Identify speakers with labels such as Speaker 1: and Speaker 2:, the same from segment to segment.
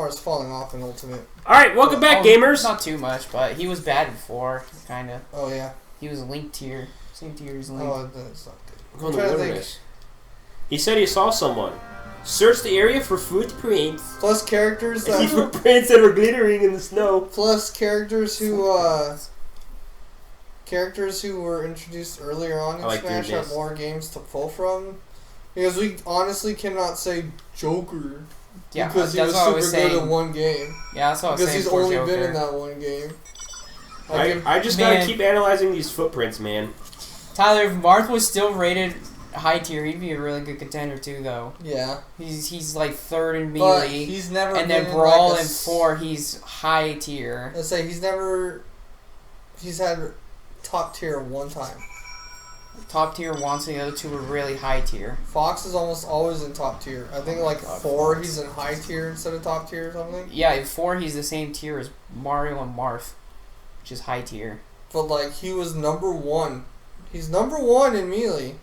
Speaker 1: as falling off in Ultimate.
Speaker 2: Alright, welcome back, gamers.
Speaker 3: Not too much, but he was bad before, kind of.
Speaker 1: Oh, yeah.
Speaker 3: He was Link tier. Same tier as Link.
Speaker 1: Oh, that's not good.
Speaker 2: Go in the wilderness. He said he saw someone. Search the area for footprints.
Speaker 1: Plus characters that...
Speaker 2: footprints that were glittering in the snow.
Speaker 1: Plus characters who, characters who were introduced earlier on in Smash have more games to pull from. Because we honestly cannot say Joker.
Speaker 3: Yeah,
Speaker 1: because he was super good in one game.
Speaker 3: Yeah, that's what I was saying.
Speaker 1: Because he's only been in that one game.
Speaker 2: I just gotta keep analyzing these footprints, man.
Speaker 3: Tyler, if Marth was still rated high tier, he'd be a really good contender too, though.
Speaker 1: Yeah.
Speaker 3: He's like 3rd in melee.
Speaker 1: But he's never
Speaker 3: and
Speaker 1: been
Speaker 3: then Brawl
Speaker 1: like
Speaker 3: and 4, he's high tier.
Speaker 1: Let's say he's had top tier one time.
Speaker 3: Top tier once, and the other 2 were really high tier.
Speaker 1: Fox is almost always in top tier. I think like 4 he's in high tier instead of top tier or something.
Speaker 3: Yeah, in 4 he's the same tier as Mario and Marth, which is high tier.
Speaker 1: But like he was number 1. He's number 1 in melee.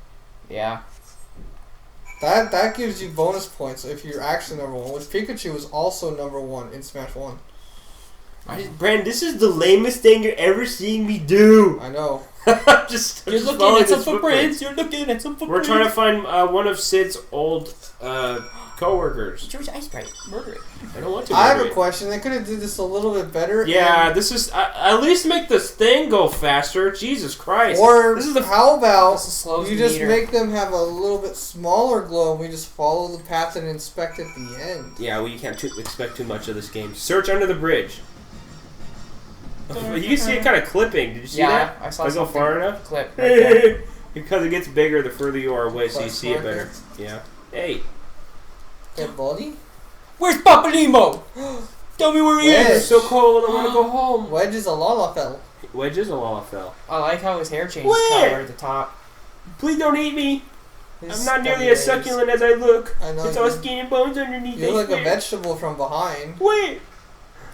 Speaker 3: Yeah.
Speaker 1: That gives you bonus points if you're actually number 1. Which Pikachu was also number 1 in Smash 1.
Speaker 2: Brandon, this is the lamest thing you're ever seeing me do.
Speaker 1: I know.
Speaker 3: You're looking at some footprints. You're looking at some footprints.
Speaker 2: We're trying to find one of Sid's old co-workers.
Speaker 3: George Ice Bright, murder it.
Speaker 2: I don't want to.
Speaker 1: I have a question. They could have did this a little bit better.
Speaker 2: Yeah, this is at least make this thing go faster. Jesus Christ!
Speaker 1: Or
Speaker 2: this is the
Speaker 1: how about
Speaker 3: you
Speaker 1: just make them have a little bit smaller glow and we just follow the path and inspect at the end.
Speaker 2: Yeah, we can't expect too much of this game. Search under the bridge. You can see it kind of clipping. Did you see that?
Speaker 3: I saw
Speaker 2: I go far enough?
Speaker 3: Clip right there.
Speaker 2: Because it gets bigger the further you are away, so you see it better. Yeah. Hey.
Speaker 1: Dead body?
Speaker 3: Where's Papalymo? Tell me where he is.
Speaker 2: It's so cold. I want to go home.
Speaker 1: Wedge is a Lalafell.
Speaker 2: Wedge is a Lalafell.
Speaker 3: I like how his hair changes color at the top.
Speaker 2: Please don't eat me. I'm not nearly as succulent as I look.
Speaker 1: I know.
Speaker 2: It's all skin and bones underneath.
Speaker 1: You look like a vegetable from behind.
Speaker 2: Wait.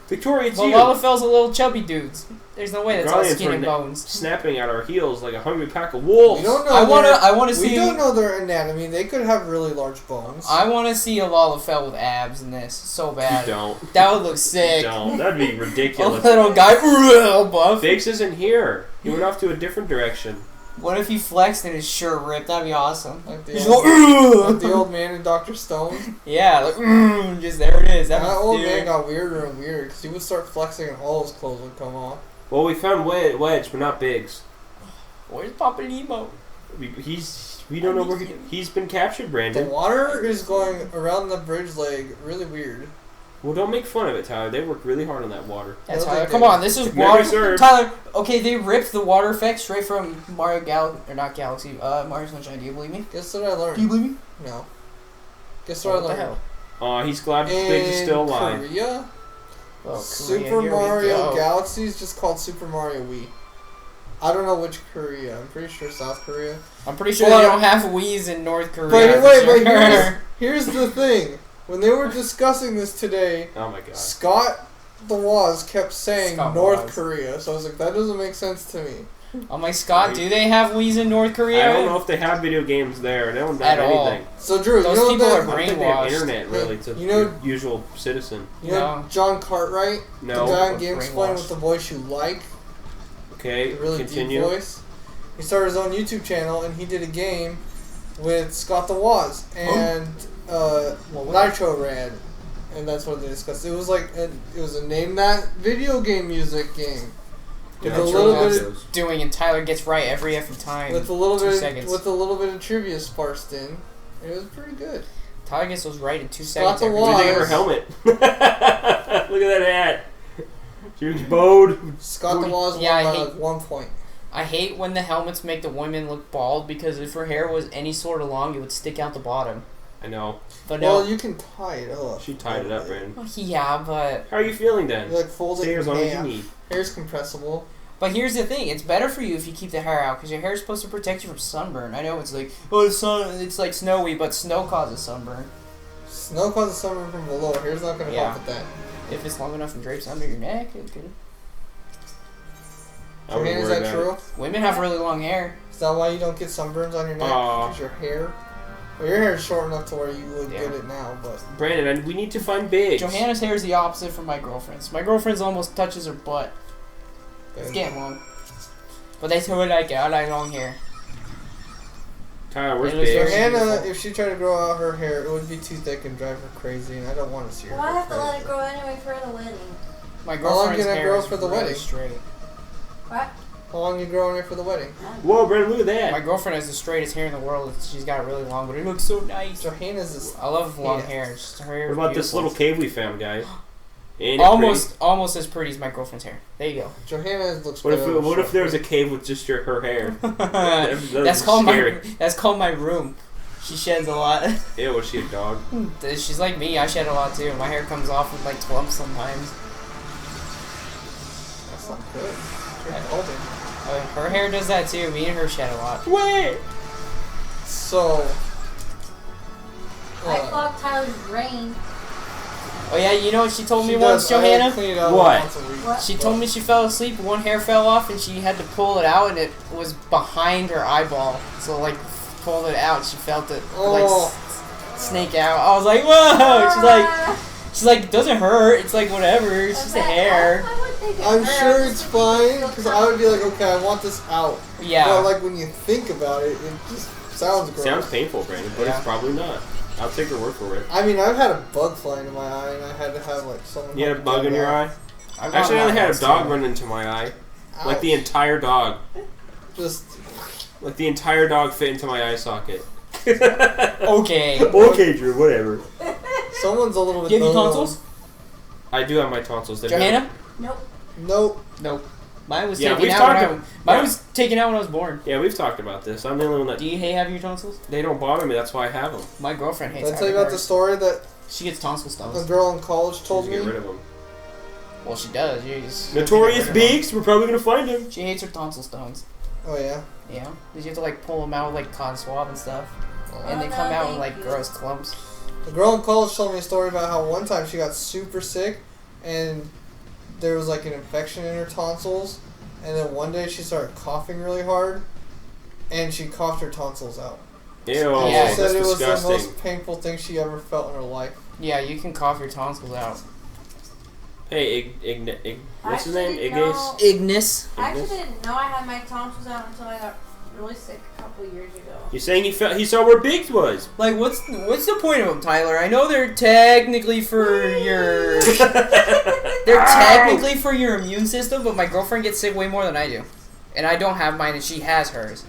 Speaker 2: Victoria, it's
Speaker 3: you. Lalafell's a little chubby dudes. There's no way that's all skin and bones.
Speaker 2: Snapping at our heels like a hungry pack of wolves.
Speaker 1: We don't know
Speaker 3: I want to see.
Speaker 1: We don't know their anatomy. They could have really large bones.
Speaker 3: I want to see a Lalafell with abs in this so bad.
Speaker 2: You don't.
Speaker 3: That would look sick.
Speaker 2: You don't. That'd be ridiculous.
Speaker 3: A little guy, real buff.
Speaker 2: Biggs isn't here. He went off to a different direction.
Speaker 3: What if he flexed and his shirt ripped? That'd be awesome.
Speaker 1: Like
Speaker 3: He's
Speaker 1: like the old man in Dr. Stone.
Speaker 3: Yeah, like just there it is.
Speaker 1: That old man got weirder and weirder because he would start flexing and all his clothes would come off.
Speaker 2: Well, we found Wedge, but not Biggs.
Speaker 3: Where's Papalymo?
Speaker 2: We don't know where he's been captured, Brandon.
Speaker 1: The water is going around the bridge leg really weird.
Speaker 2: Well, don't make fun of it, Tyler. They worked really hard on that water.
Speaker 3: Yeah, Tyler, come on, this is water. Tyler, okay, they ripped the water effect straight from Mario Mario Sunshine. Do you believe me?
Speaker 1: Guess what I learned?
Speaker 3: Do you believe me?
Speaker 1: No. Guess what I learned?
Speaker 3: What the hell?
Speaker 2: Oh, he's glad Biggs is still alive.
Speaker 1: Korea?
Speaker 3: Well,
Speaker 1: Super Mario Galaxy is just called Super Mario Wii. I don't know which Korea. I'm pretty sure South Korea.
Speaker 3: I'm pretty sure they don't have Wii's in North Korea.
Speaker 1: But here's the thing. When they were discussing this today,
Speaker 2: oh my God,
Speaker 1: Scott the Woz kept saying North Korea, so I was like, that doesn't make sense to me.
Speaker 3: I'm like, Scott, do they have Wii's in North Korea?
Speaker 2: I don't know if they have video games there. They don't have anything.
Speaker 1: So Drew,
Speaker 3: those
Speaker 1: you know
Speaker 3: people
Speaker 1: that,
Speaker 3: are brainwashed.
Speaker 2: I don't think they have internet really to the usual citizen.
Speaker 1: You know John Cartwright?
Speaker 2: No.
Speaker 1: The guy in GameXplain with the voice you like.
Speaker 2: Okay,
Speaker 1: the really
Speaker 2: continue.
Speaker 1: Deep voice. He started his own YouTube channel and he did a game with Scott the Woz and Nitro Rad. And that's what they discussed. It was like it was a name that video game music game.
Speaker 2: Yeah,
Speaker 1: with a little bit of
Speaker 3: doing, and Tyler gets right every time.
Speaker 1: With a little bit of trivia sparsed in. It was pretty good.
Speaker 3: Tyler gets those right in 2 seconds.
Speaker 1: Scott the Woz.
Speaker 2: What do you think of her helmet? Look at that hat. Huge bowed.
Speaker 1: Scott the Woz won by like 1 point.
Speaker 3: I hate when the helmets make the women look bald because if her hair was any sort of long, it would stick out the bottom.
Speaker 2: I know.
Speaker 3: But
Speaker 1: well, you can tie it up.
Speaker 2: She tied it up, Brandon.
Speaker 3: Well, yeah, but...
Speaker 2: How are you feeling then?
Speaker 1: You like fold it
Speaker 2: as long as you need.
Speaker 1: Hair's compressible.
Speaker 3: But here's the thing, it's better for you if you keep the hair out because your hair is supposed to protect you from sunburn. I know it's like, oh, the sun, it's like snowy, but snow causes sunburn.
Speaker 1: Snow causes sunburn from below. Hair's not going to help with that.
Speaker 3: If it's long enough and drapes under your neck, it's good.
Speaker 1: Is that true?
Speaker 3: Women have really long hair.
Speaker 1: Is that why you don't get sunburns on your neck? Because your hair? Well, your hair is short enough to where you would
Speaker 3: Yeah.
Speaker 1: get it now, but
Speaker 2: Brandon, we need to find Biggs.
Speaker 3: Johanna's hair is the opposite from my girlfriend's. My girlfriend's almost touches her butt. It's getting long. But that's how I like it. I like long hair.
Speaker 2: Tyler, where's
Speaker 3: It looks
Speaker 2: Biggs?
Speaker 3: very-
Speaker 1: Johanna, if she tried to grow out her hair, it would be too thick and drive her crazy, and I don't want to see her.
Speaker 4: Well, I have to
Speaker 1: go
Speaker 4: let it
Speaker 1: crazy.
Speaker 4: grow anyway for the wedding.
Speaker 3: My
Speaker 1: How long
Speaker 3: girlfriend's
Speaker 1: can I
Speaker 3: hair
Speaker 1: grow
Speaker 3: is
Speaker 1: for the
Speaker 3: really
Speaker 1: wedding?
Speaker 3: straight.
Speaker 4: What?
Speaker 1: How long you growing it for the wedding?
Speaker 2: Whoa, Brandon, look at that.
Speaker 3: My girlfriend has the straightest hair in the world. She's got it really long, but it looks so nice.
Speaker 1: Johanna's is
Speaker 3: I love long
Speaker 1: Yeah.
Speaker 3: hair. It's just, her hair
Speaker 2: What
Speaker 3: is
Speaker 2: about this
Speaker 3: beautiful.
Speaker 2: little cave we found, guys? Ain't it
Speaker 3: almost as pretty as my girlfriend's hair. There you go.
Speaker 1: Johanna looks.
Speaker 2: pretty?
Speaker 1: better
Speaker 2: What
Speaker 1: with
Speaker 2: if there was a
Speaker 1: short
Speaker 2: cave with just her hair?
Speaker 3: That's called my room. She sheds a lot.
Speaker 2: Ew, was she a dog?
Speaker 3: She's like me. I shed a lot too. My hair comes off with like clumps sometimes.
Speaker 1: hair. That's not good. You're balding.
Speaker 3: Her hair does that too. Me and her shed a lot.
Speaker 2: Wait!
Speaker 1: So.
Speaker 4: I clogged Tyler's brain.
Speaker 3: Oh yeah, you know what she told me
Speaker 1: she
Speaker 3: once,
Speaker 1: does. I
Speaker 3: Johanna?
Speaker 1: clean it out
Speaker 2: What?
Speaker 1: once a week.
Speaker 4: What?
Speaker 3: She told me she fell asleep, one hair fell off, and she had to pull it out, and it was behind her eyeball. So like, pulled it out, she felt it like
Speaker 1: Oh.
Speaker 3: snake out. I was like, whoa! She's like, it doesn't hurt. It's like whatever. It's just a hair.
Speaker 1: I'm sure it's fine because I would be like, okay, I want this out.
Speaker 3: Yeah.
Speaker 1: But like when you think about it, it just sounds gross.
Speaker 2: Sounds painful, Brandon, but
Speaker 3: Yeah.
Speaker 2: it's probably not. I'll take your word for it.
Speaker 1: I mean, I've had a bug fly into my eye, and I had to have like someone.
Speaker 2: You had a
Speaker 1: help
Speaker 2: bug
Speaker 1: get
Speaker 2: in
Speaker 1: it
Speaker 2: your
Speaker 1: out.
Speaker 2: eye?
Speaker 3: I got
Speaker 2: Actually, I only had a
Speaker 3: that
Speaker 2: dog
Speaker 3: too.
Speaker 2: run into my eye. Like the
Speaker 1: Ouch.
Speaker 2: entire dog.
Speaker 1: Just
Speaker 2: Like the entire dog fit into my eye socket.
Speaker 3: Okay.
Speaker 2: Okay, Drew, whatever.
Speaker 1: someone's a little bit.
Speaker 3: Do you have your
Speaker 1: dumb.
Speaker 3: tonsils?
Speaker 2: I do have my tonsils. They're
Speaker 3: Johanna?
Speaker 4: Nope.
Speaker 1: Nope.
Speaker 3: Nope. Mine was
Speaker 2: Yeah,
Speaker 3: taken
Speaker 2: we've
Speaker 3: out
Speaker 2: talked
Speaker 3: when
Speaker 2: about-
Speaker 3: mine
Speaker 2: yeah.
Speaker 3: was taken out when I was born.
Speaker 2: Yeah, we've talked about this. I'm the only one that.
Speaker 3: Do you have your tonsils?
Speaker 2: They don't bother me, that's why I have them.
Speaker 3: My girlfriend hates
Speaker 1: Did I tell you about the
Speaker 3: hers.
Speaker 1: story that
Speaker 3: She gets tonsil
Speaker 1: a
Speaker 3: stones.
Speaker 1: girl in college told
Speaker 2: To
Speaker 1: me?
Speaker 2: get rid of them.
Speaker 3: Well, she does. Jeez.
Speaker 2: Notorious Beaks, we're probably gonna find him.
Speaker 3: She hates her tonsil stones.
Speaker 1: Oh yeah.
Speaker 3: Yeah. Because you have to like pull them out with like cotton swab and stuff. And they
Speaker 4: Oh,
Speaker 3: come
Speaker 4: no,
Speaker 3: out in
Speaker 4: thank
Speaker 3: like
Speaker 4: you.
Speaker 3: gross clumps.
Speaker 1: A girl in college told me a story about how one time she got super sick, and there was like an infection in her tonsils, and then one day she started coughing really hard, and she coughed her tonsils out.
Speaker 2: Ew,
Speaker 3: Yeah.
Speaker 1: She
Speaker 2: that's
Speaker 1: said it was the
Speaker 2: disgusting.
Speaker 1: most painful thing she ever felt in her life.
Speaker 3: Yeah, you can cough your tonsils out.
Speaker 2: Hey, what's his name?
Speaker 4: Actually,
Speaker 2: Ignace?
Speaker 4: no.
Speaker 3: Ignis.
Speaker 4: I actually didn't know I had my tonsils out until I got really sick a couple years ago.
Speaker 2: You're saying he saw where Biggs was?
Speaker 3: Like, what's the point of them, Tyler? I know they're technically for your they're technically for your immune system, but my girlfriend gets sick way more than I do, and I don't have mine, and she has hers.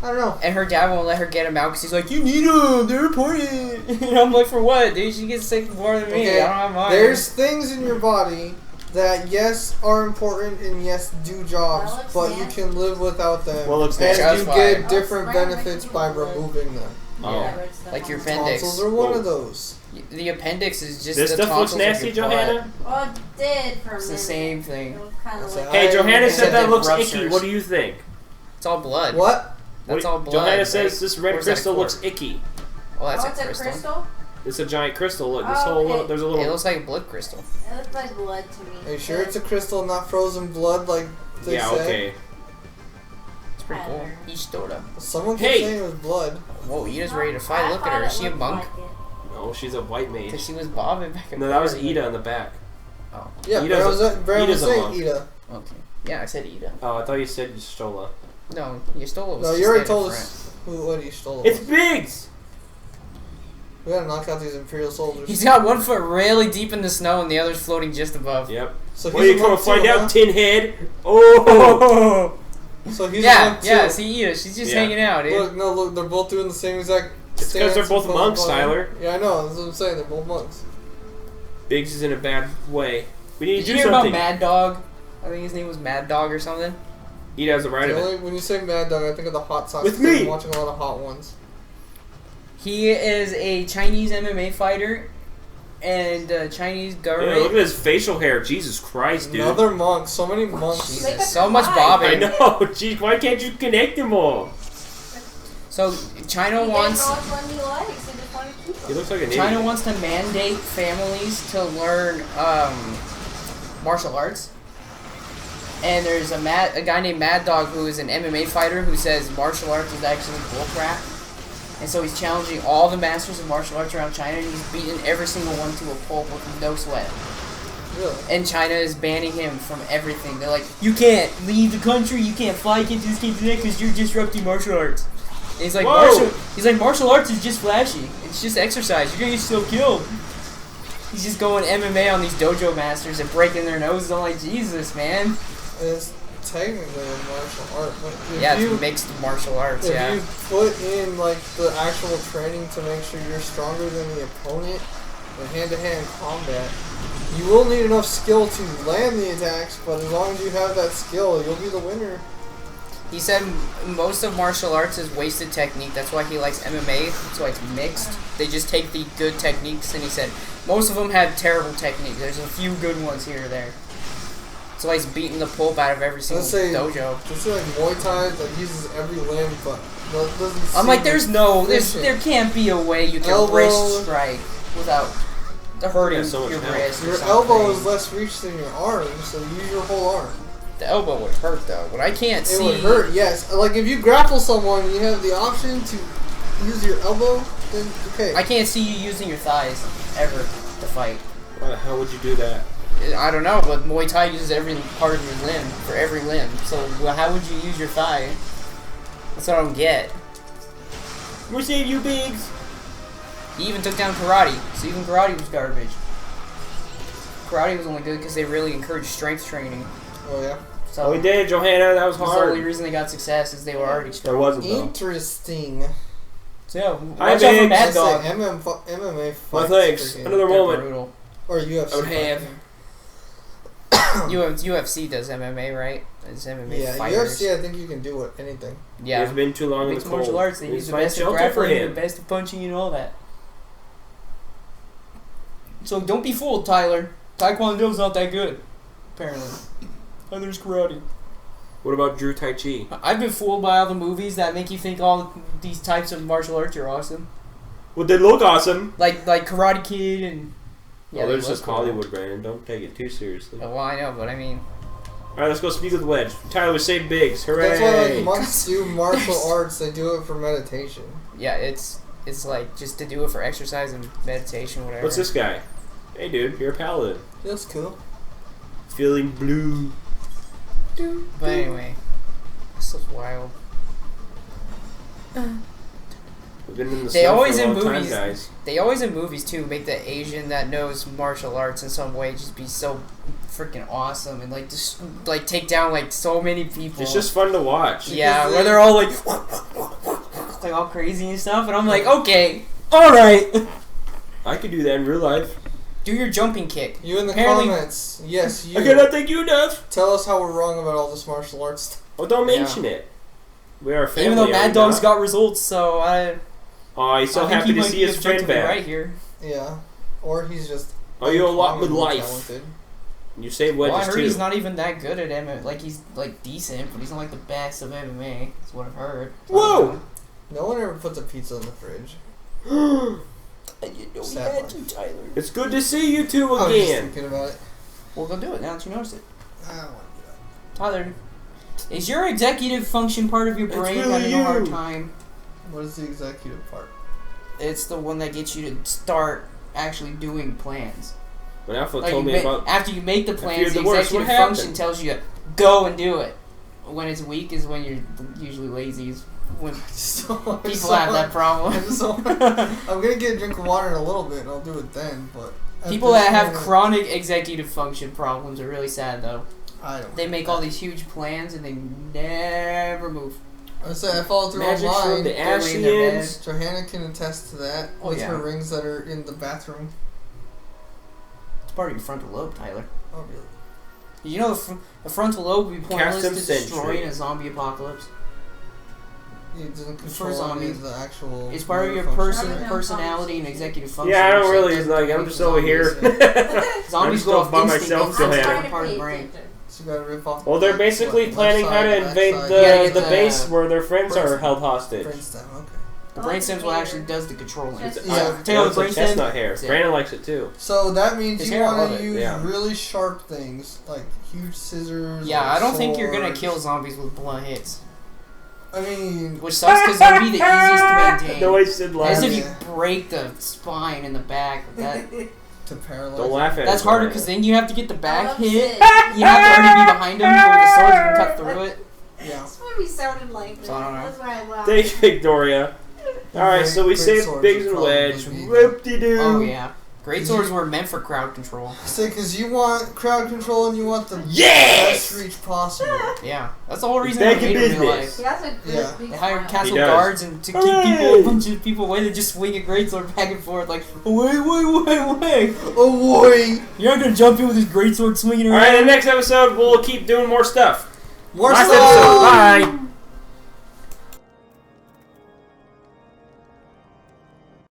Speaker 1: I don't know.
Speaker 3: And her dad won't let her get them out because he's like, "You need them. They're important." And I'm like, "For what, dude? She gets sick more than me.
Speaker 1: Okay,
Speaker 3: I don't have mine."
Speaker 1: there's things in your body that yes are important and yes do jobs,
Speaker 4: That looks
Speaker 1: but you
Speaker 4: nasty.
Speaker 1: can live without them.
Speaker 2: What looks
Speaker 1: and
Speaker 2: nasty?
Speaker 3: Just
Speaker 1: you
Speaker 3: fine.
Speaker 1: get
Speaker 4: Oh,
Speaker 1: different
Speaker 4: Brian
Speaker 1: benefits
Speaker 4: makes
Speaker 1: by
Speaker 4: me blood.
Speaker 1: removing them.
Speaker 2: Oh.
Speaker 3: Yeah.
Speaker 4: Red stuff
Speaker 3: Like
Speaker 4: on
Speaker 3: your
Speaker 4: my-
Speaker 3: appendix.
Speaker 1: Tonsils are one
Speaker 2: Whoa.
Speaker 1: of those.
Speaker 3: The appendix is just
Speaker 2: This
Speaker 3: the
Speaker 2: stuff looks
Speaker 3: tonsils of
Speaker 2: nasty,
Speaker 3: your butt.
Speaker 2: Johanna?
Speaker 4: Well, it did for a
Speaker 3: It's the
Speaker 4: minute.
Speaker 3: same thing.
Speaker 4: It was kind of
Speaker 1: That's
Speaker 4: like.
Speaker 1: a-
Speaker 2: Hey,
Speaker 1: I-
Speaker 2: Johanna
Speaker 1: It
Speaker 2: said
Speaker 3: said
Speaker 2: that
Speaker 3: the
Speaker 2: looks
Speaker 3: ruptures.
Speaker 2: icky. What do you think?
Speaker 3: It's all blood.
Speaker 1: What?
Speaker 3: That's all blood.
Speaker 2: Johanna
Speaker 3: right?
Speaker 2: says this red
Speaker 3: Or is that
Speaker 2: crystal
Speaker 3: a
Speaker 2: looks
Speaker 3: quartz?
Speaker 2: icky.
Speaker 3: Well, that's
Speaker 4: Oh,
Speaker 3: a
Speaker 4: it's
Speaker 3: crystal.
Speaker 4: a crystal?
Speaker 2: It's a giant crystal. Look, this
Speaker 4: Oh,
Speaker 2: whole
Speaker 4: okay.
Speaker 2: little, there's a
Speaker 3: It
Speaker 2: little.
Speaker 3: looks like a blood crystal.
Speaker 4: It looked like blood to me.
Speaker 1: Are you sure it's a crystal, not frozen blood like they
Speaker 2: Yeah,
Speaker 1: say?
Speaker 2: okay.
Speaker 3: It's pretty cool.
Speaker 4: Better.
Speaker 3: Ishtora.
Speaker 1: Someone kept
Speaker 2: Hey!
Speaker 1: saying it was blood.
Speaker 3: Whoa, Ida's
Speaker 4: No,
Speaker 3: ready to fight.
Speaker 4: I
Speaker 3: Look at
Speaker 4: thought
Speaker 3: her.
Speaker 4: it
Speaker 3: Is she a
Speaker 4: looked
Speaker 3: monk?
Speaker 4: like it.
Speaker 2: No, she's a white mage.
Speaker 3: Because she was bobbing back and
Speaker 2: No, that was
Speaker 3: forth.
Speaker 2: Ida in the back.
Speaker 3: Oh,
Speaker 1: Yeah,
Speaker 2: Ida's
Speaker 1: Baron was
Speaker 2: a
Speaker 1: saying
Speaker 2: monk.
Speaker 1: Ida.
Speaker 3: okay. Yeah, I said Ida.
Speaker 2: Oh, I thought you said Stola.
Speaker 3: No, Yestola was
Speaker 1: No,
Speaker 3: just
Speaker 1: you already
Speaker 3: standing
Speaker 1: told
Speaker 3: in
Speaker 1: us what he stole.
Speaker 2: It's Biggs!
Speaker 1: We gotta knock out these Imperial soldiers.
Speaker 3: He's got one foot really deep in the snow and the other's floating just above.
Speaker 2: Yep.
Speaker 1: So
Speaker 2: Well, you
Speaker 1: a
Speaker 2: come
Speaker 1: monk
Speaker 2: and find
Speaker 1: too,
Speaker 2: out,
Speaker 1: huh?
Speaker 2: tin head. Oh!
Speaker 1: So he's a
Speaker 3: Yeah,
Speaker 1: monk too.
Speaker 3: yeah, see Ida. She's just
Speaker 2: Yeah.
Speaker 3: hanging out, dude.
Speaker 1: Look, no, look, they're both doing the same exact.
Speaker 2: It's 'cause they're
Speaker 1: stance
Speaker 2: both
Speaker 1: and
Speaker 2: monks,
Speaker 1: pose.
Speaker 2: Tyler.
Speaker 1: Yeah, I know. That's what I'm saying. They're both monks.
Speaker 2: Biggs is in a bad way. We need
Speaker 3: Did
Speaker 2: to
Speaker 3: you
Speaker 2: do
Speaker 3: hear
Speaker 2: something.
Speaker 3: about Mad Dog? I think his name was Mad Dog or something.
Speaker 2: Ida has the right of it.
Speaker 1: Only when you say Mad Dog, I think of the hot sauce.
Speaker 2: With
Speaker 1: 'cause I'm
Speaker 2: me.
Speaker 1: watching a lot of hot ones.
Speaker 3: He is a Chinese MMA fighter, and the Chinese
Speaker 2: Yeah, look at
Speaker 3: government.
Speaker 2: his facial hair. Jesus Christ, dude.
Speaker 1: Another monk. So many monks.
Speaker 3: Jesus,
Speaker 4: Make it
Speaker 3: so much
Speaker 4: fly.
Speaker 2: I
Speaker 3: bobbing.
Speaker 2: know. Jeez, why can't you connect them all?
Speaker 3: So China
Speaker 4: He
Speaker 3: wants
Speaker 4: didn't know which one he likes. He just wanted to keep
Speaker 2: He
Speaker 4: them.
Speaker 2: looks like an
Speaker 3: China
Speaker 2: idiot.
Speaker 3: wants to mandate families to learn martial arts. And there's a guy named Mad Dog who is an MMA fighter who says martial arts is actually bullcrap. And so he's challenging all the masters of martial arts around China, and he's beaten every single one to a pulp with no sweat.
Speaker 1: Really?
Speaker 3: And China is banning him from everything. They're like, you can't leave the country, you can't fly, you can't do this, can't do that, because you're disrupting martial arts. And he's like, martial arts is just flashy. It's just exercise. You're gonna get yourself killed. He's just going MMA on these dojo masters and breaking their noses. I'm like, Jesus, man.
Speaker 1: It's technically a martial art, but
Speaker 3: it's mixed martial arts.
Speaker 1: If you put in like the actual training to make sure you're stronger than the opponent in hand-to-hand combat, you will need enough skill to land the attacks. But as long as you have that skill, you'll be the winner.
Speaker 3: He said most of martial arts is wasted technique. That's why he likes MMA. So it's mixed. They just take the good techniques, and he said most of them have terrible technique. There's a few good ones here or there. That's why he's beating the pulp out of every single dojo.
Speaker 1: Let's say like Muay Thai that uses every limb, but doesn't.
Speaker 3: I'm like, there can't be a way you can wrist strike without hurting your wrist.
Speaker 1: Your elbow is less reach than your arm, so use your whole arm.
Speaker 3: The elbow would hurt though, but I can't see.
Speaker 1: It would hurt, yes. Like if you grapple someone, you have the option to use your elbow. Then okay.
Speaker 3: I can't see you using your thighs ever to fight.
Speaker 2: Why the hell would you do that?
Speaker 3: I don't know, but Muay Thai uses every part of your limb for every limb. So how would you use your thigh? That's what I don't get.
Speaker 2: We're saving you, Biggs.
Speaker 3: He even took down karate, so even karate was garbage. Karate was only good because they really encouraged strength training.
Speaker 1: Oh yeah.
Speaker 3: So
Speaker 2: we did, Johanna. That was hard.
Speaker 3: The only reason they got success is they were already strong.
Speaker 2: There wasn't though.
Speaker 1: Interesting.
Speaker 3: So yeah, watch out for Mad Dog.
Speaker 1: MMA fights.
Speaker 2: Well, thanks. Another moment.
Speaker 3: Brutal.
Speaker 1: Or UFC.
Speaker 2: I would have.
Speaker 3: UFC does MMA, right? It's MMA fighters.
Speaker 1: UFC. I think you can do anything.
Speaker 3: Yeah.
Speaker 2: It's been too long in the cold.
Speaker 3: Martial arts. They use the best of grappling, the best of punching, and all that. So don't be fooled, Tyler. Taekwondo's not that good, apparently. And there's karate.
Speaker 2: What about Drew Tai Chi?
Speaker 3: I've been fooled by all the movies that make you think all these types of martial arts are awesome.
Speaker 2: Well, they look awesome.
Speaker 3: Like Karate Kid and...
Speaker 2: Yeah, there's just Hollywood, Brandon. Don't take it too seriously.
Speaker 3: Oh, well, I know, but I mean...
Speaker 2: Alright, let's go speak with the wedge. Tyler, say Biggs. Hooray!
Speaker 1: That's why like monks do martial arts. They do it for meditation.
Speaker 3: Yeah, it's like just to do it for exercise and meditation, whatever.
Speaker 2: What's this guy? Hey, dude, you're a paladin.
Speaker 1: That's cool.
Speaker 2: Feeling blue.
Speaker 3: But anyway, this is wild.
Speaker 2: We've been in the
Speaker 3: They
Speaker 2: snow
Speaker 3: always
Speaker 2: for a
Speaker 3: in
Speaker 2: long
Speaker 3: movies.
Speaker 2: time, guys.
Speaker 3: They always in movies too make the Asian that knows martial arts in some way just be so freaking awesome and like just like take down like so many people.
Speaker 2: It's just fun to watch.
Speaker 3: Yeah, where they're all like all crazy and stuff, and I'm like, okay, all right.
Speaker 2: I could do that in real life.
Speaker 3: Do your jumping kick.
Speaker 1: You in the comments. Yes, you.
Speaker 2: I cannot thank you enough.
Speaker 1: Tell us how we're wrong about all this martial arts stuff.
Speaker 2: Oh, don't mention it. We are a family.
Speaker 3: Even though Mad Dog's got results, so
Speaker 2: Oh, he's so happy to see his friend back.
Speaker 3: Right here.
Speaker 1: Yeah. Or he's just...
Speaker 2: Oh, you a lot with life.
Speaker 1: Talented.
Speaker 2: You say wedges,
Speaker 3: I heard
Speaker 2: too.
Speaker 3: he's not even that good at MMA. Like, he's, like, decent, but he's not, like, the best of MMA. That's what I've heard.
Speaker 2: Whoa!
Speaker 1: No one ever puts a pizza in the fridge.
Speaker 3: And you know we had to, Tyler.
Speaker 2: It's good to see you two
Speaker 1: I was just
Speaker 2: again.
Speaker 1: thinking about it.
Speaker 3: Well, go do it now that you noticed it.
Speaker 1: I don't want to do that.
Speaker 3: Tyler, is your executive function part of your brain
Speaker 2: really
Speaker 3: having a hard
Speaker 2: you.
Speaker 3: time?
Speaker 1: What is the executive part?
Speaker 3: It's the one that gets you to start actually doing plans.
Speaker 2: When Alpha
Speaker 3: Like
Speaker 2: told me about...
Speaker 3: after you make the plans, the
Speaker 2: the worst,
Speaker 3: executive
Speaker 2: what
Speaker 3: function
Speaker 2: happened?
Speaker 3: tells you to go and do it. When it's weak is when you're usually lazy. Is when people have that problem.
Speaker 1: I'm gonna get a drink of water in a little bit and I'll do it then, but...
Speaker 3: People that have chronic executive function problems are really sad though.
Speaker 1: I don't
Speaker 3: They make all these huge plans and they never move.
Speaker 1: I say I follow through
Speaker 2: Magic
Speaker 1: on
Speaker 2: from
Speaker 1: mine.
Speaker 2: the Ashians.
Speaker 1: Johanna can attest to that with her rings that are in the bathroom.
Speaker 3: It's part of your frontal lobe, Tyler.
Speaker 1: Oh really?
Speaker 3: You know the frontal lobe would be pointless to
Speaker 2: Custom
Speaker 3: destroy
Speaker 2: century.
Speaker 3: in a zombie apocalypse.
Speaker 1: It doesn't
Speaker 3: For
Speaker 1: control
Speaker 3: zombies.
Speaker 1: the actual...
Speaker 3: It's part of your personality and executive function.
Speaker 2: Yeah, I don't
Speaker 3: so
Speaker 2: really...
Speaker 3: it
Speaker 2: It's
Speaker 3: doesn't
Speaker 2: like, I'm
Speaker 3: make
Speaker 2: just over here.
Speaker 3: Zombies
Speaker 2: I'm
Speaker 3: go
Speaker 2: just
Speaker 3: off
Speaker 2: by
Speaker 3: instinct.
Speaker 2: myself,
Speaker 3: Instinct's
Speaker 2: Johanna.
Speaker 3: part of the brain.
Speaker 1: So you gotta rip off...
Speaker 2: Well, they're basically
Speaker 1: left
Speaker 2: planning how
Speaker 1: side,
Speaker 2: to
Speaker 1: back
Speaker 2: invade
Speaker 1: side.
Speaker 2: the base where their friends are held hostage.
Speaker 1: Brainstem, okay.
Speaker 3: The brainstem what actually does the controlling.
Speaker 2: It's,
Speaker 1: Yeah.
Speaker 3: Take out the
Speaker 2: it's
Speaker 3: brainstem.
Speaker 2: chestnut hair.
Speaker 3: Yeah.
Speaker 2: Brandon likes it too.
Speaker 1: So that means
Speaker 3: His
Speaker 1: you
Speaker 3: hair, I
Speaker 1: want
Speaker 3: love
Speaker 1: to
Speaker 3: it,
Speaker 1: use
Speaker 2: yeah.
Speaker 1: really sharp things, like huge scissors.
Speaker 3: Yeah,
Speaker 1: or
Speaker 3: I don't think you're gonna
Speaker 1: swords.
Speaker 3: kill zombies with blunt hits.
Speaker 1: I mean,
Speaker 3: Which sucks because it would be the easiest to maintain.
Speaker 2: No, I said
Speaker 3: As
Speaker 2: laugh.
Speaker 3: if you break the spine in the back. That,
Speaker 1: to paralyze.
Speaker 2: Don't laugh at
Speaker 3: that's
Speaker 2: it.
Speaker 3: harder because then you have to get the back
Speaker 4: love
Speaker 3: hit.
Speaker 4: it.
Speaker 3: You have to already be behind him with the sword. You can cut through it.
Speaker 1: Yeah.
Speaker 4: That's what we sounded like.
Speaker 3: So I don't know.
Speaker 4: That's why I laughed.
Speaker 2: Thank you, Victoria. Alright, so we
Speaker 1: Great
Speaker 2: saved
Speaker 1: swords
Speaker 2: Biggs
Speaker 1: would
Speaker 2: and Wedge.
Speaker 1: probably be-
Speaker 2: Whoop-de-doo.
Speaker 3: Oh yeah. Great swords were meant for crowd control.
Speaker 1: Say, because you want crowd control and you want the
Speaker 2: Yes!
Speaker 1: best reach possible.
Speaker 3: Yeah, that's the whole reason
Speaker 2: Thank
Speaker 3: they
Speaker 2: you,
Speaker 3: made it in real
Speaker 2: business.
Speaker 3: life.
Speaker 4: He has a good
Speaker 1: Yeah.
Speaker 4: big
Speaker 3: They hired
Speaker 4: smile.
Speaker 3: castle
Speaker 2: He does.
Speaker 3: guards and to keep
Speaker 2: Hooray!
Speaker 3: a bunch of people away. They just swing a greatsword back and forth like, wait.
Speaker 1: Oh boy!
Speaker 3: You're not gonna jump in with this greatsword swinging around.
Speaker 2: Alright, in the next episode, we'll keep doing more stuff.
Speaker 1: More
Speaker 2: Last
Speaker 1: stuff!
Speaker 2: episode. Bye.